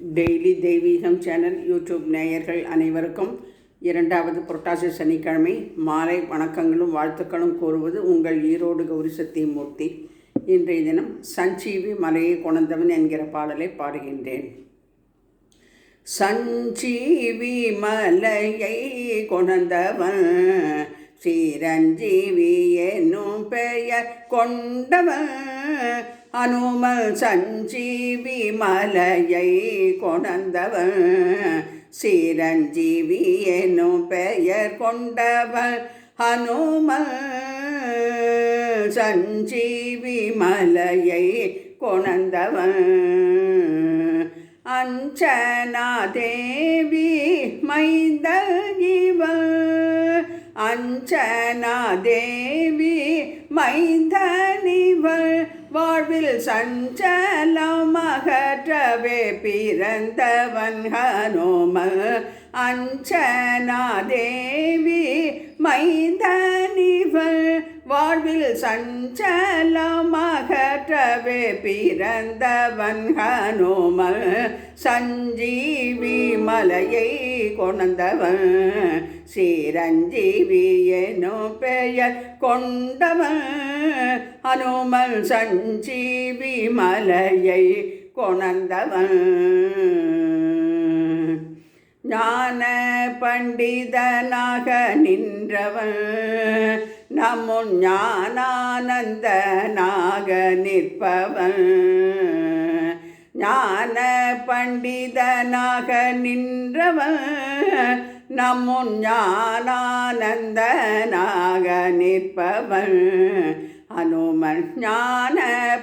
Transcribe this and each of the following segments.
Daily தெய்வீகம் channel YouTube நேயர்கள் அனைவருக்கும் 2வது புரட்டாசி சனிக்கிழமை மாலை வணக்கங்களும் வாழ்த்துக்களும் கூறுவது உங்கள் ஈரோடு கௌரி சத்தியமூர்த்தி. இன்றைய தினம் சஞ்சீவி மலையை கொணர்ந்தவன் என்கிற பாடலை பாடுகின்றேன். சஞ்சீவி மலையை கொணர்ந்தவன் சிரஞ்சீவி என்னும் பெயர் கொண்டவன் அனுமல் சஞ்சீவி மலையை கொணர்ந்தவன் சிரஞ்சீவி என்னும் பெயர் கொண்டவன் அனுமல் சஞ்சீவி மலையை கொணர்ந்தவன் அஞ்சனா தேவி மைந்த இவன் அஞ்சனா தேவி மைந்தனிவள் வாழ்வில் சஞ்சலம் அகற்றவே பிறந்தவன் ஹனுமன் அஞ்சனா தேவி மைந்தனிவள் வாழ்வில் சஞ்சலம் அகற்றவே பிறந்தவன் ஹனுமன் சஞ்சீவி மலையை கொணர்ந்தவன் சிரஞ்சீவி எனும் பெயர் கொண்டவன் அனுமல் சஞ்சீவி மலையை கொணர்ந்தவன் ஞான பண்டிதனாக நின்றவன் நம்முன் ஞானானந்தனாக நிற்பவன் ஞான பண்டிதனாக நின்றவன் நம்முன் ஞானானந்தனாக நிற்பவன் அனுமன் ஞான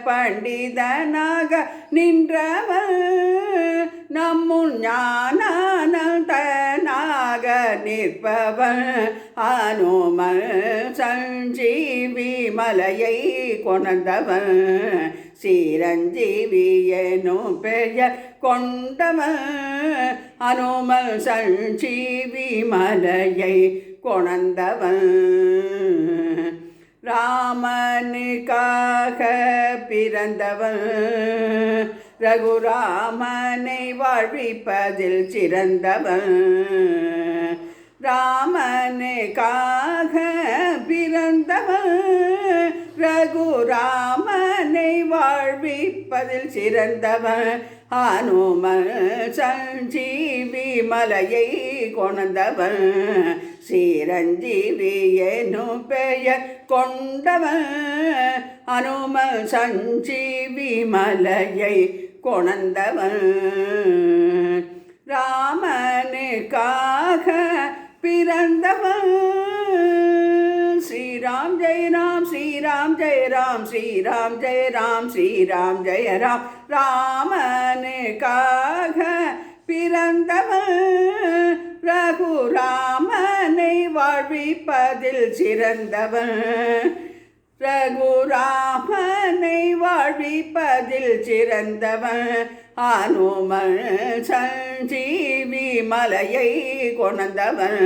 பண்டிதனாக நின்றவன் நம்முன் ஞானானந்தனாக நிற்பவன் அனுமன் சஞ்சீவி மலையை கொணர்ந்தவன் சிரஞ்சீவி எனும் பெயர் கொண்டவன் அனுமல் சஞ்சீவி மலையை கொணர்ந்தவன் ராமனுக்காக பிறந்தவன் ரகுராமனை வாழ்விப்பதில் சிறந்தவன் ராமனுக்காக பிறந்தவன் ரகுராமனை வாழ்விப்பதில் சிறந்தவன் அனுமன் சஞ்சீவி மலையை கொணர்ந்தவன் சிரஞ்சீவி எனும் பெயர் கொண்டவன் அனுமன் சஞ்சீவி மலையை கொணர்ந்தவன் ராமனுக்காக பிறந்தவன் ஸ்ரீராம் ஜெய ராம் ஸ்ரீராம் ஜெய ராம் ஸ்ரீராம் ஜெய ராம் ஸ்ரீராம் ஜெய ராம் ராமனுக்காக பிறந்தவன் ரகுராமனை வாழ்விப்பதில் சிறந்தவன் ரகுராமனை வாழ்விப்பதில் சிறந்தவன் அனுமன் சஞ்சீவி மலையை கொணர்ந்தவன்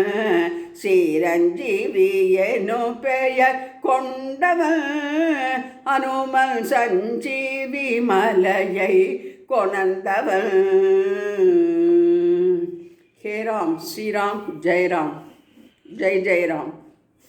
சிரஞ்சீவி எனும் பெயர் கொண்டவன் அனுமன் சஞ்சீவி மலையை கொணர்ந்தவன். ஹே ராம் ஸ்ரீராம் ஜெய் ராம் ஜெய் ஜெய் ராம்.